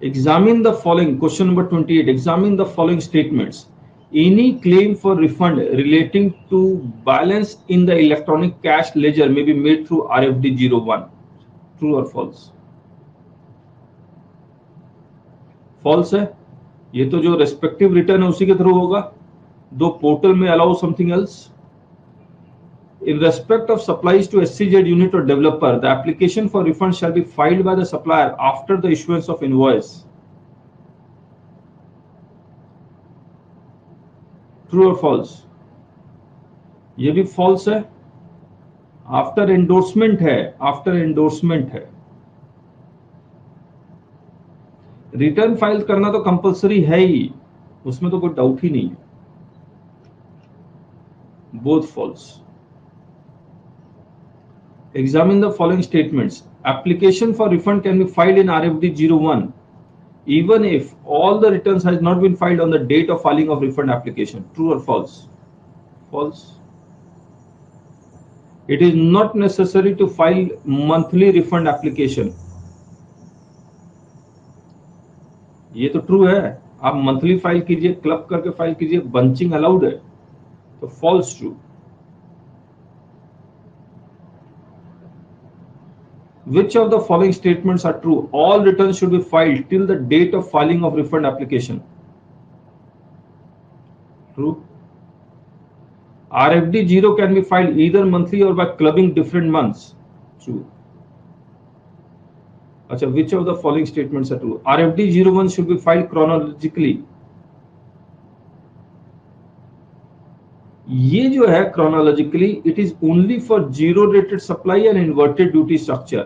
Examine the following, question number 28. Examine the following statements. Any claim for refund relating to balance in the electronic cash ledger may be made through RFD 01. True or false? False है. ये तो जो respective return है उसी के through होगा. दो portal में allow something else. In respect of supplies to SCZ unit or developer, the application for refund shall be filed by the supplier after the issuance of invoice. True or false? ये भी false है. After endorsement है. After endorsement है. Return file करना तो compulsory है ही, उसमें तो कोई डाउट ही नहीं है. Both false. Examine the following statements. Application for refund can be filed in RFD 01 even if all the returns has not been filed on the date of filing of refund application. True or false? False. It is not necessary to file monthly refund application. ये तो true है. आप monthly file कीजिए, club करके file कीजिए, bunching allowed है. तो false true. Which of the following statements are true? All returns should be filed till the date of filing of refund application. True. RFD 0 can be filed either monthly or by clubbing different months. True. अच्छा, which of the following statements are true? RFD 01 should be filed chronologically. ये जो है chronologically, it is only for zero rated supply and inverted duty structure.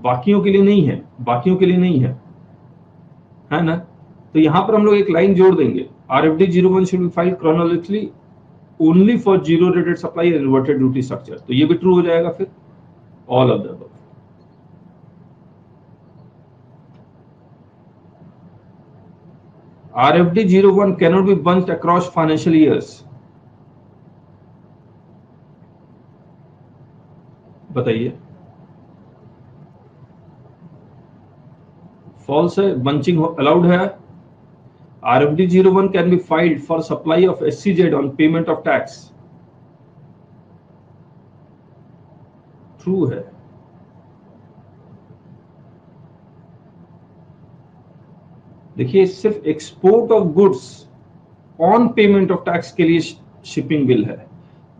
बाकियों के लिए नहीं है. बाकियों के लिए नहीं है ना. तो यहां पर हम लोग एक लाइन जोड़ देंगे. RFD 01 should be filed chronologically only for zero rated supply and inverted duty structure. तो ये भी ट्रू हो जाएगा फिर. All of the above. RFD 01 cannot be bunched across financial years. बताइए. फॉल्स है. बंचिंग अलाउड है. RFD 01 can be filed for supply of SCZ on payment of tax. True है. देखिए, सिर्फ export of goods on payment of tax के लिए shipping bill है.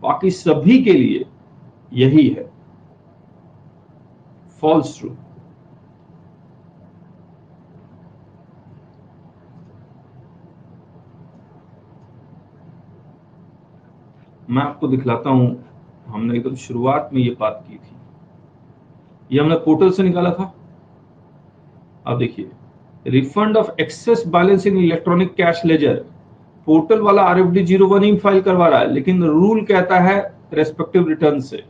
बाकी सभी के लिए यही है. False true. मैं आपको दिखलाता हूं. हमने एकदम शुरुआत में ये बात की थी. ये हमने पोर्टल से निकाला था. अब देखिए, refund of excess balance in electronic cash ledger. Portal वाला RFD 01 ही फाइल करवा रहा है, लेकिन रूल कहता है रेस्पेक्टिव रिटर्न से.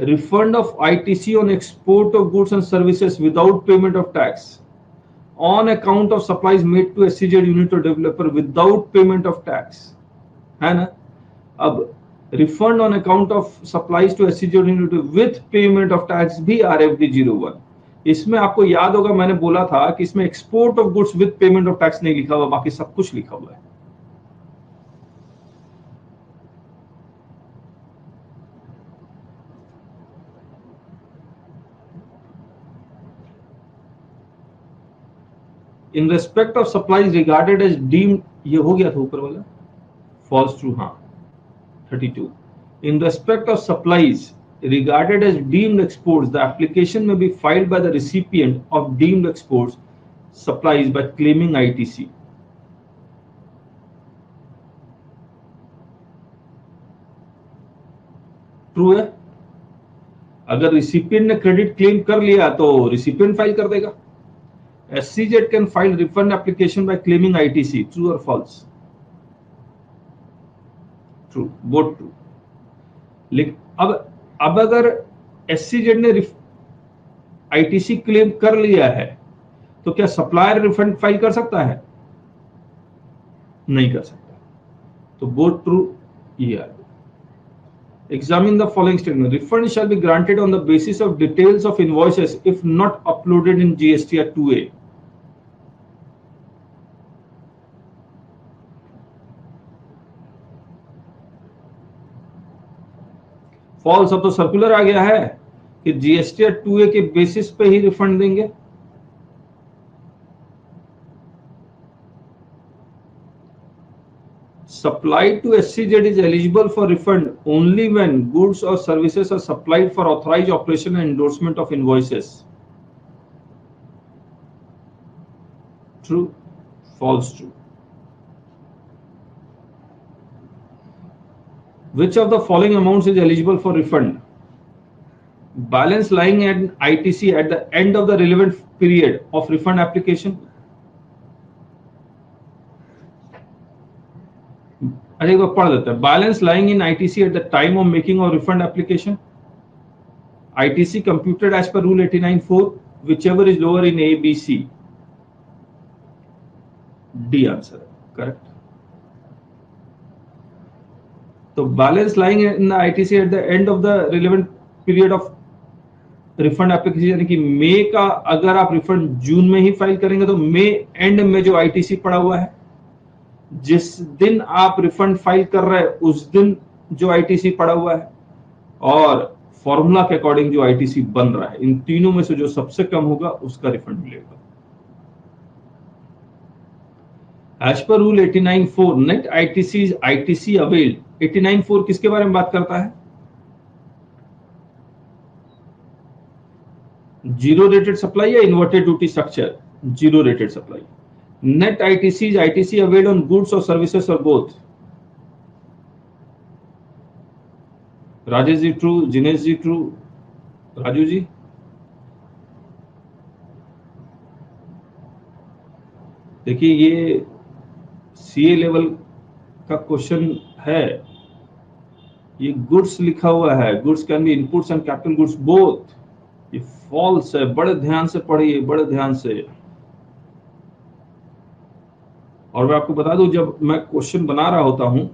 Refund of ITC on export of goods and services without payment of tax on account of supplies made to SCZ unit or developer without payment of tax, है ना. अब refund on account of supplies to SCZ unit with payment of tax भी RFD 01. इसमें आपको याद होगा मैंने बोला था कि इसमें export of goods with payment of tax नहीं लिखा हुआ, बाकी सब कुछ लिखा हुआ है. In respect of supplies regarded as deemed, ये हो गया था ऊपर वाला. False true. हाँ. 32. In respect of supplies regarded as deemed exports, the application may be filed by the recipient of deemed exports supplies by claiming ITC. True है. अगर recipient ने क्रेडिट क्लेम कर लिया तो रिसिपिएंट फाइल कर देगा. SCZ can file refund application by claiming ITC. True or false? True. Both true. लेकिन अब अगर SCZ ने ITC क्लेम कर लिया है तो क्या सप्लायर रिफंड फाइल कर सकता है? नहीं कर सकता. तो बोथ ट्रू. ये आ गया. Examine the following statement. Refund shall be granted on the basis of details of invoices if not uploaded in GSTR 2A. False. अब तो सर्कुलर आ गया है कि GSTR 2A के बेसिस पे ही रिफंड देंगे. Supplied to SCZ is eligible for refund only when goods or services are supplied for authorized operation and endorsement of invoices. True, false, true. Which of the following amounts is eligible for refund? Balance lying at ITC at the end of the relevant period of refund application. अच्छा एक बार पढ़ देते हैं. Balance lying in ITC at the time of making of refund application. ITC computed as per Rule 89(4), whichever is lower in A, B, C. D answer. Correct. तो balance lying in ITC at the end of the relevant period of refund application, यानी कि मई का अगर आप refund जून में ही file करेंगे तो मई and में जो आईटीसी पड़ा हुआ है, जिस दिन आप रिफंड फाइल कर रहे हैं उस दिन जो आईटीसी पड़ा हुआ है, और फॉर्मूला के अकॉर्डिंग जो आईटीसी बन रहा है, इन तीनों में से जो सबसे कम होगा उसका रिफंड मिलेगा. As per Rule 89(4), net ITC is ITC availed. 89(4) किसके बारे में बात करता है? जीरो रेटेड सप्लाई या inverted duty structure? Zero rated supply. Net ITC is ITC availed on goods or services or both? Rajesh ji true, Jinesh ji true, Raju ji. देखिए ये सीए लेवल का क्वेश्चन है. ये गुड्स लिखा हुआ है. Goods can be inputs and capital goods both. ये false है. बड़े ध्यान से पढ़िए, बड़े ध्यान से. और मैं आपको बता दूं, जब मैं क्वेश्चन बना रहा होता हूं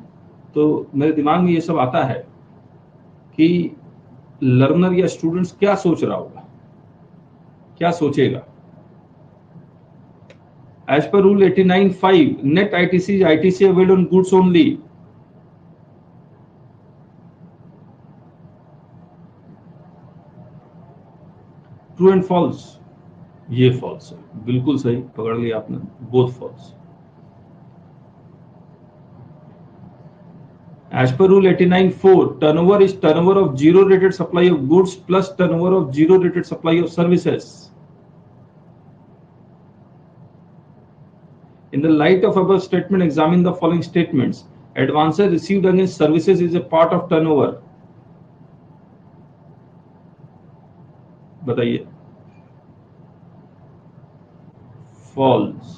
तो मेरे दिमाग में ये सब आता है कि लर्नर या स्टूडेंट्स क्या सोच रहा होगा, क्या सोचेगा. As per Rule 89(5), net ITC is ITC availed on goods only. True and false? ये false है. बिल्कुल सही पकड़ लिया आपने. Both false. As per Rule 89(4), turnover is turnover of zero rated supply of goods plus turnover of zero rated supply of services. In the light of above statement, examine the following statements. Advances received against services is a part of turnover. बताइए. False.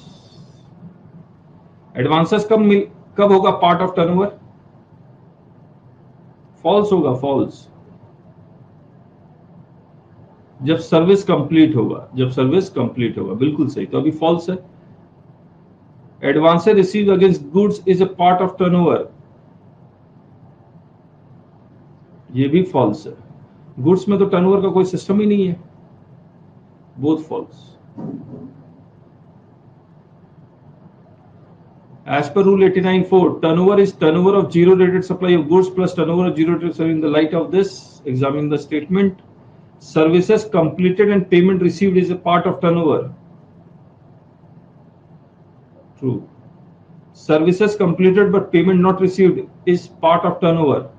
Advances कब होगा part of turnover? False होगा. False. जब service complete होगा. जब service complete होगा. बिल्कुल सही. तो अभी फॉल्स है. Advances received against goods is a part of turnover. ये भी false है. गुड्स में तो टर्नओवर का कोई सिस्टम ही नहीं है. Both false. As per Rule 89(4), turnover is turnover of zero rated supply of goods plus turnover of zero rated service. In the light of this, examine the statement. Services completed and payment received is a part of turnover. True. Services completed but payment not received is part of turnover.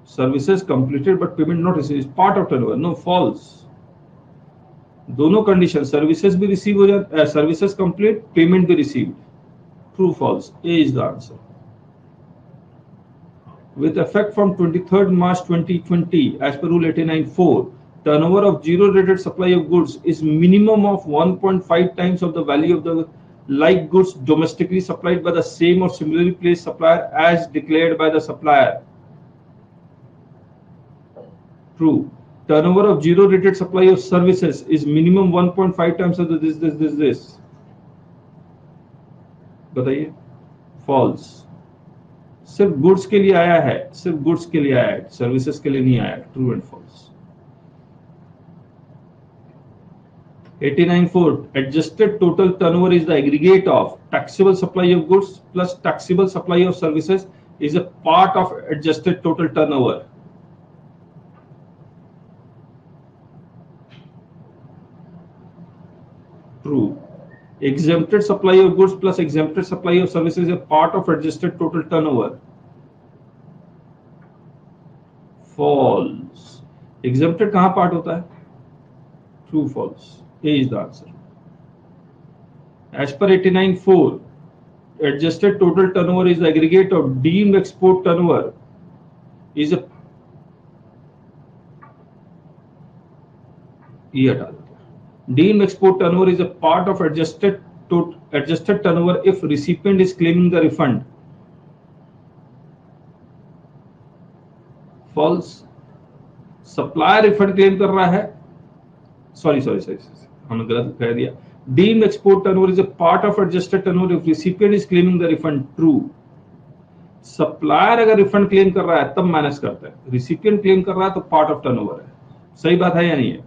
Services completed but payment not received is part of turnover. No, false. दोनों condition, services भी receive हो जाए, services complete, payment भी received. True, false? A is the answer. With effect from 23rd March 2020, as per Rule 89(4), turnover of zero rated supply of goods is minimum of 1.5 times of the value of the like goods domestically supplied by the same or similarly placed supplier as declared by the supplier. True. Turnover of zero rated supply of services is minimum 1.5 times of the this. बताइए, false. सिर्फ goods के लिए आया है, सिर्फ goods के लिए आया है, सर्विसेज के लिए नहीं आया। True and false. 89.4 adjusted total turnover is the aggregate of taxable supply of goods plus taxable supply of services is a part of adjusted total turnover. True. Exempted supply of goods plus exempted supply of services is a part of adjusted total turnover. False. Exempted कहाँ part होता है? True, false. A is the answer. As per 89.4, adjusted total turnover is the aggregate of deemed export turnover is a ये हटा देते हैं। Deemed export turnover is a part of adjusted turnover if recipient is claiming the refund. False. Supplier refund claim कर रहा है, sorry, हमने गलत कह दिया। Deemed export turnover is a part of adjusted turnover if recipient is claiming the refund. True. Supplier अगर refund claim कर रहा है तब माइनस करते हैं, रिसिपिएंट क्लेम कर रहा है तो पार्ट ऑफ टर्नओवर है। सही बात है या नहीं है?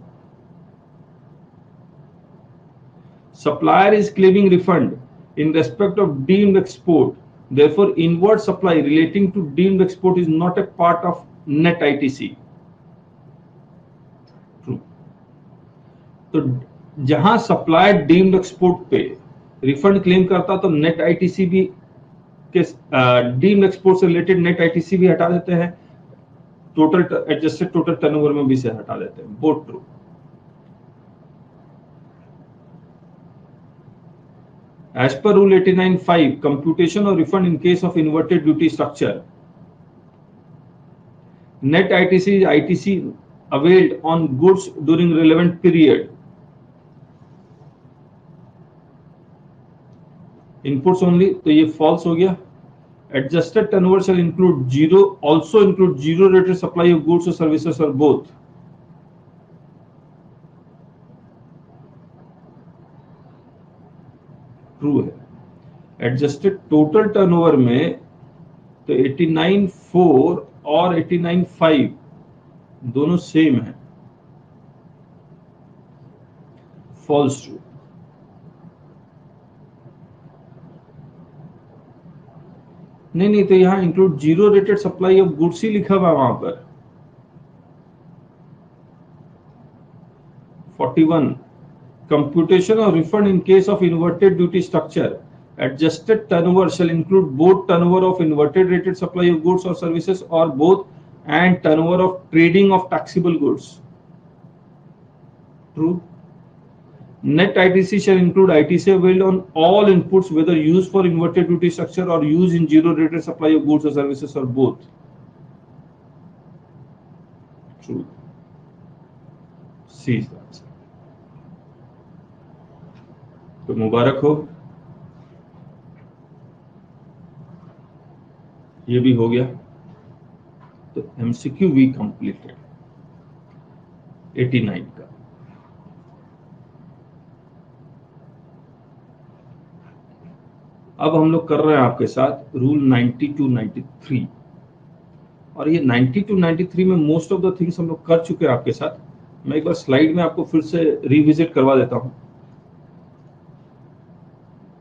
Supplier is claiming refund in respect of deemed export. Therefore, inward supply relating to deemed export is not a part of net ITC. True. तो जहां सप्लायर डीम्ड एक्सपोर्ट पे रिफंड क्लेम करता तो नेट आईटीसी भी के deemed export से related net ITC भी हटा देते हैं, टोटल एडजस्टेड टोटल टर्नओवर में भी से हटा देते हैं। Both true. As per Rule 89.5, computation of refund in case of inverted duty structure. Net ITC is ITC availed on goods during relevant period. Inputs only, तो ये false हो गया। Adjusted turnover shall include also include zero rated supply of goods or services or both. True है। Adjusted total turnover में तो 89.4 और 89.5 दोनों same है। False true. नहीं तो यहां include zero rated supply of goods ही लिखा हुआ वहां पर। 41 computation of refund in case of inverted duty structure. Adjusted turnover shall include both turnover of inverted rated supply of goods or services or both, and turnover of trading of taxable goods. True. Net ITC shall include ITC availed on all inputs whether used for inverted duty structure or used in zero rated supply of goods or services or both. True. C is the answer. तो मुबारक हो, ये भी हो गया। तो MCQ we completed 89 का। अब हम लोग कर रहे हैं आपके साथ रूल 90 to 93, और ये 90 to 93 में मोस्ट ऑफ द थिंग्स हम लोग कर चुके हैं आपके साथ। मैं एक बार स्लाइड में आपको फिर से रिविजिट करवा देता हूं।